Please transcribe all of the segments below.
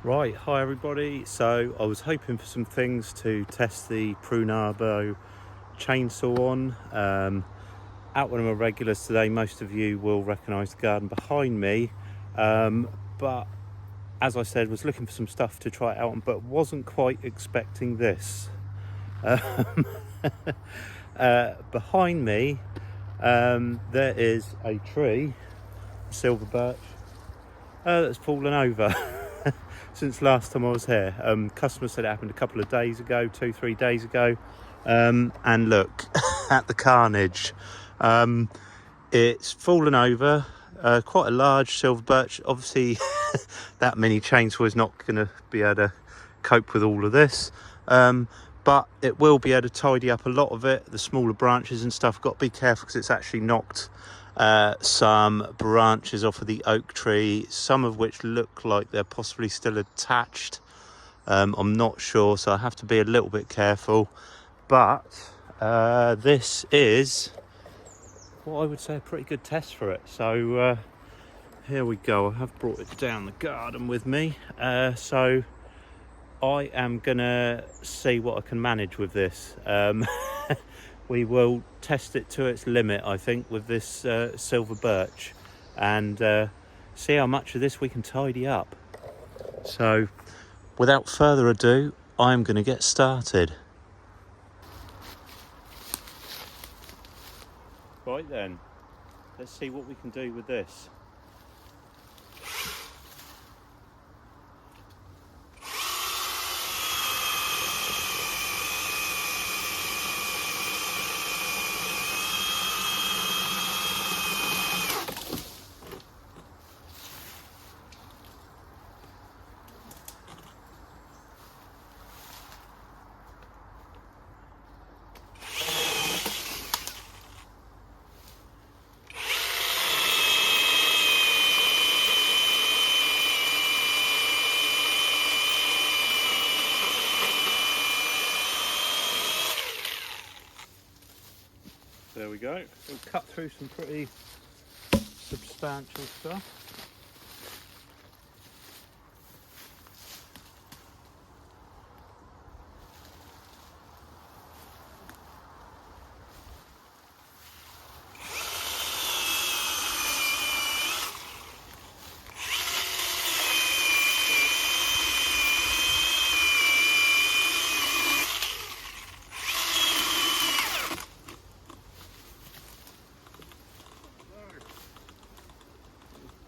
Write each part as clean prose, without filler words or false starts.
Right, hi everybody. So I was hoping for some things to test the Prunabo chainsaw on. Out one of my regulars today. Most of you will recognise the garden behind me, but as I said, was looking for some stuff to try it out on, but wasn't quite expecting this. Behind me, there is a tree, silver birch, that's fallen over. Since last time I was here. Customer said it happened a couple of days ago, 2-3 days ago, and look at the carnage. It's fallen over. Quite a large silver birch. Obviously that mini chainsaw is not going to be able to cope with all of this, but it will be able to tidy up a lot of it. The smaller branches and stuff, got to be careful because it's actually knocked some branches off of the oak tree, some of which look like they're possibly still attached. I'm not sure, so I have to be a little bit careful, but this is what I would say a pretty good test for it. So here we go. I have brought it down the garden with me, so I am gonna see what I can manage with this. We will test it to its limit, I think, with this silver birch, and see how much of this we can tidy up. So without further ado, I'm going to get started. Right then, let's see what we can do with this. There we go. We'll cut through some pretty substantial stuff.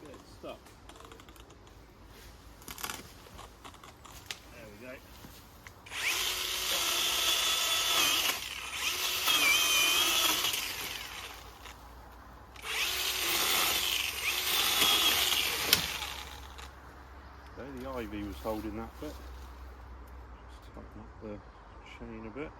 Get it stuck. There we go. Okay, the ivy was holding that bit. Just tighten up the chain a bit.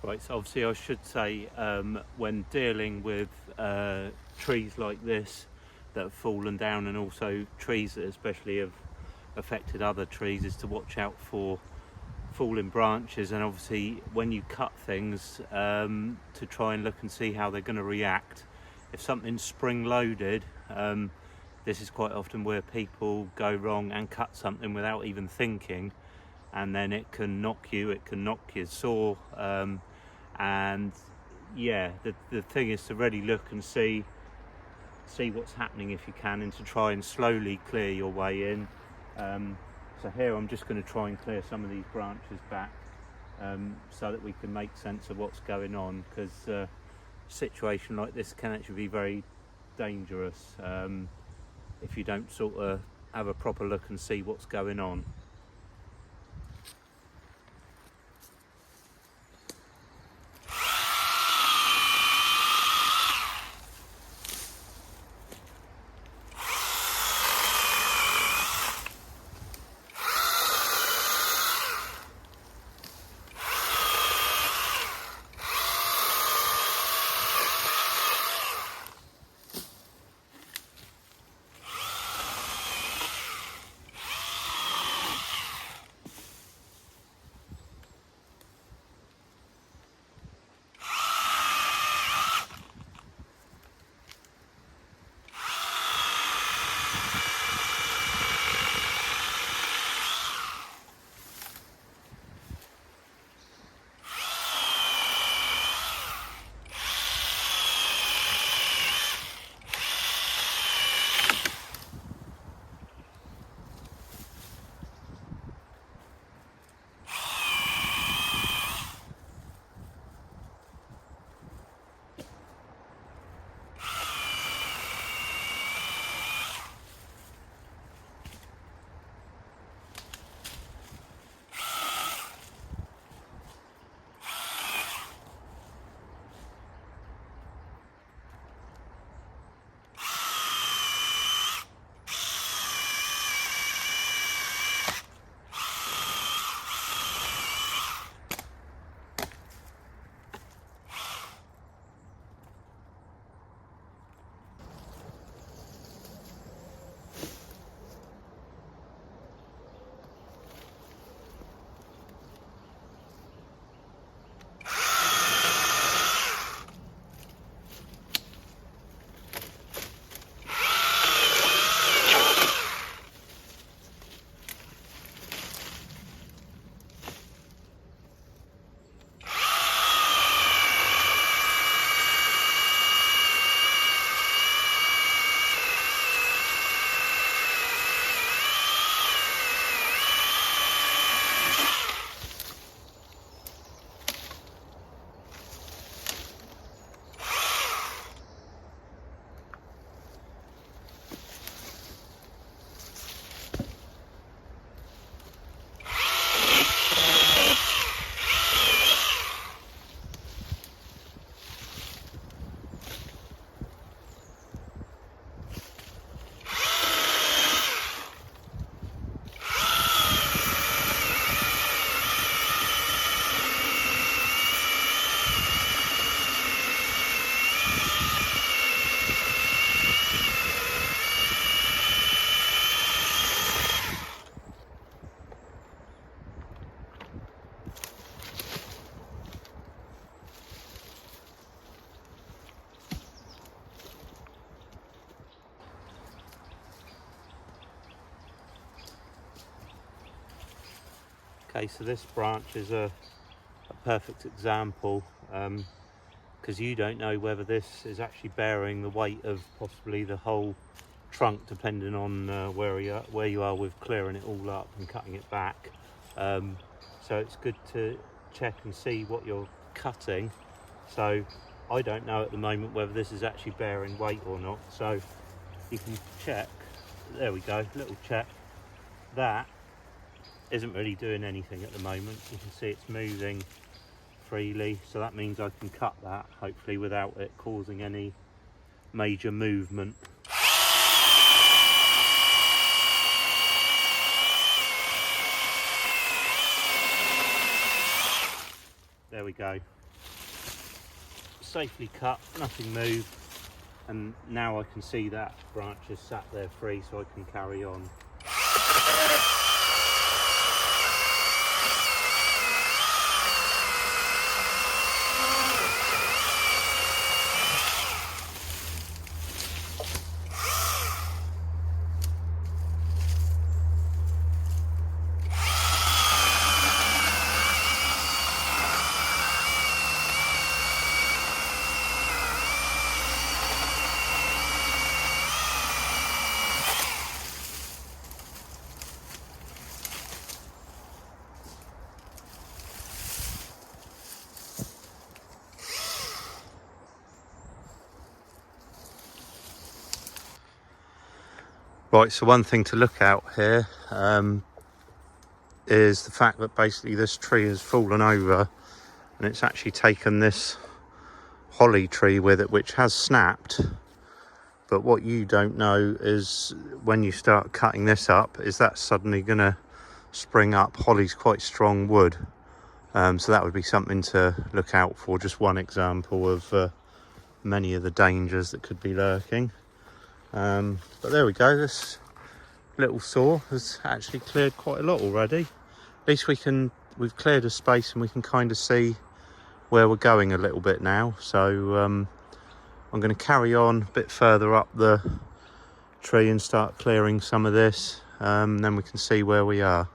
Right, so obviously I should say when dealing with trees like this that have fallen down, and also trees that especially have affected other trees, is to watch out for falling branches, and obviously when you cut things to try and look and see how they're going to react. If something's spring loaded, this is quite often where people go wrong and cut something without even thinking, and then it can knock your saw. And yeah, the thing is to really look and see what's happening if you can, and to try and slowly clear your way in. So here I'm just going to try and clear some of these branches back so that we can make sense of what's going on, because a situation like this can actually be very dangerous if you don't sort of have a proper look and see what's going on. Okay, so this branch is a perfect example, because you don't know whether this is actually bearing the weight of possibly the whole trunk, depending on where you are with clearing it all up and cutting it back. So it's good to check and see what you're cutting. So I don't know at the moment whether this is actually bearing weight or not, so you can check. There we go, little check. That isn't really doing anything at the moment. You can see it's moving freely, so that means I can cut that hopefully without it causing any major movement. There we go. safely cut, nothing moved, and now I can see that branch is sat there free, so I can carry on. Right, so one thing to look out here is the fact that basically this tree has fallen over, and it's actually taken this holly tree with it, which has snapped. But what you don't know is when you start cutting this up, is that suddenly going to spring up. Holly's quite strong wood, so that would be something to look out for. Just one example of many of the dangers that could be lurking. But there we go, this little saw has actually cleared quite a lot already. At least we've cleared a space and we can kind of see where we're going a little bit now. So I'm going to carry on a bit further up the tree and start clearing some of this, then we can see where we are.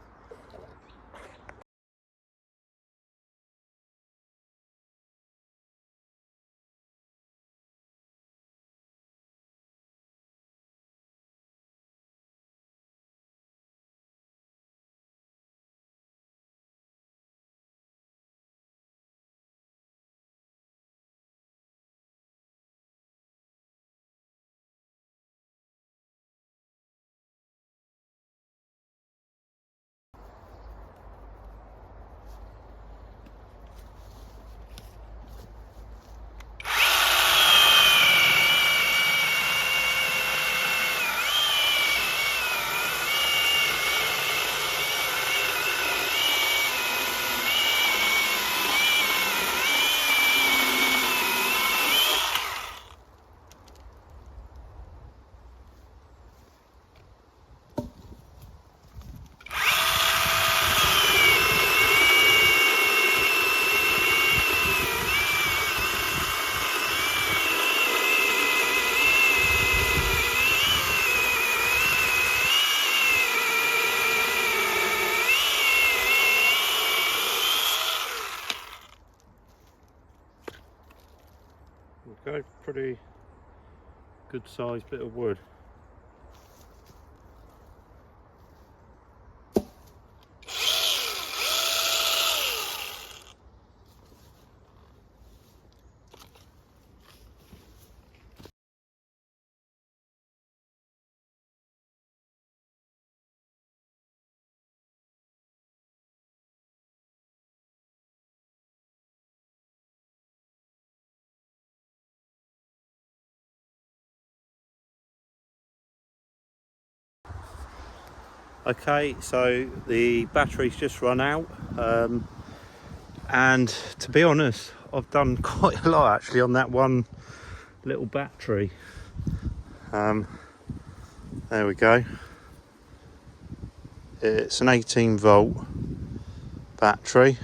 Okay, pretty good sized bit of wood. Okay, so the battery's just run out, and to be honest, I've done quite a lot actually on that one little battery. There we go. It's an 18 volt battery.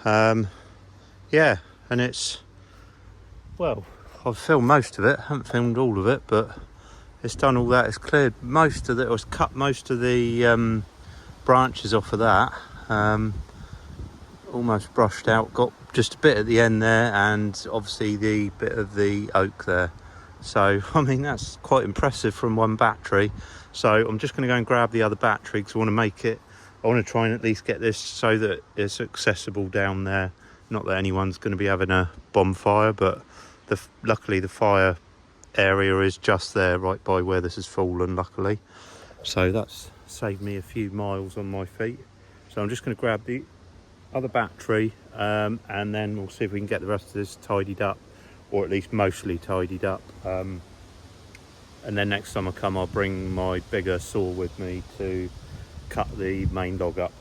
Yeah, and it's, well, I've filmed most of it, haven't filmed all of it, but it's done all that. It's cleared most of it, or it's cut most of the branches off of that. Almost brushed out, got just a bit at the end there, and obviously the bit of the oak there. So I mean, that's quite impressive from one battery. So I'm just going to go and grab the other battery because I want to try and at least get this so that it's accessible down there. Not that anyone's going to be having a bonfire, but luckily the fire area is just there, right by where this has fallen, luckily. So that's saved me a few miles on my feet. So I'm just going to grab the other battery, and then we'll see if we can get the rest of this tidied up, or at least mostly tidied up. And then next time I come, I'll bring my bigger saw with me to cut the main log up.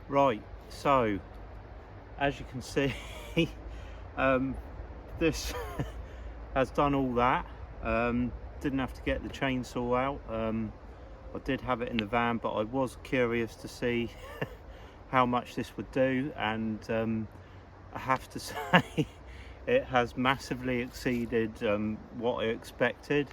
Right, so as you can see, this has done all that. Didn't have to get the chainsaw out. I did have it in the van, but I was curious to see how much this would do, and I have to say it has massively exceeded what I expected.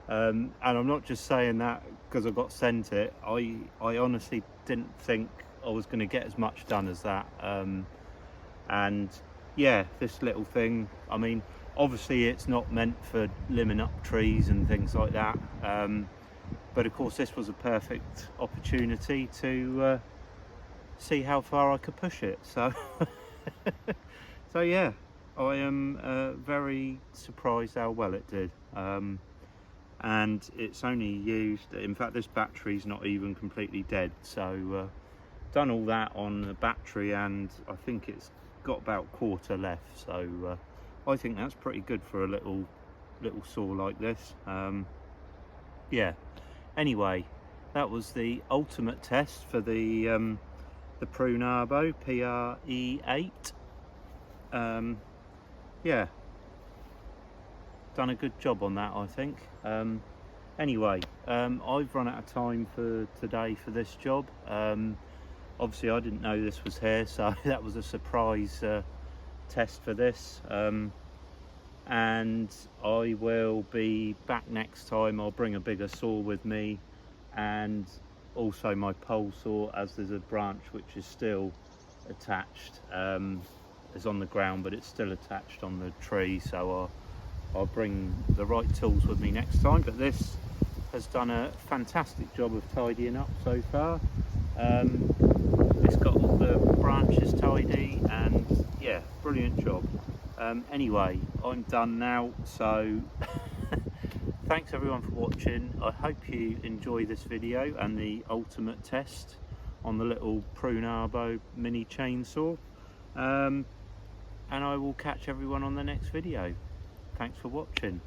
And I'm not just saying that because I got sent it. I honestly didn't think I was going to get as much done as that. And yeah, this little thing, I mean, obviously it's not meant for limbing up trees and things like that, but of course this was a perfect opportunity to see how far I could push it. So so yeah, I am very surprised how well it did. And it's only used, in fact this battery's not even completely dead, so done all that on the battery, and I think it's got about quarter left, so I think that's pretty good for a little saw like this. Yeah, anyway, that was the ultimate test for the Prunabo PRE8. Yeah, done a good job on that, I think. Anyway, I've run out of time for today for this job. Obviously I didn't know this was here, so that was a surprise test for this. And I will be back next time. I'll bring a bigger saw with me, and also my pole saw, as there's a branch which is still attached. It's on the ground, but it's still attached on the tree, so I'll bring the right tools with me next time. But this has done a fantastic job of tidying up so far. It's got all the branches tidy, and yeah, brilliant job. Anyway, I'm done now, so thanks everyone for watching. I hope you enjoy this video and the ultimate test on the little Prunabo mini chainsaw, and I will catch everyone on the next video. Thanks for watching.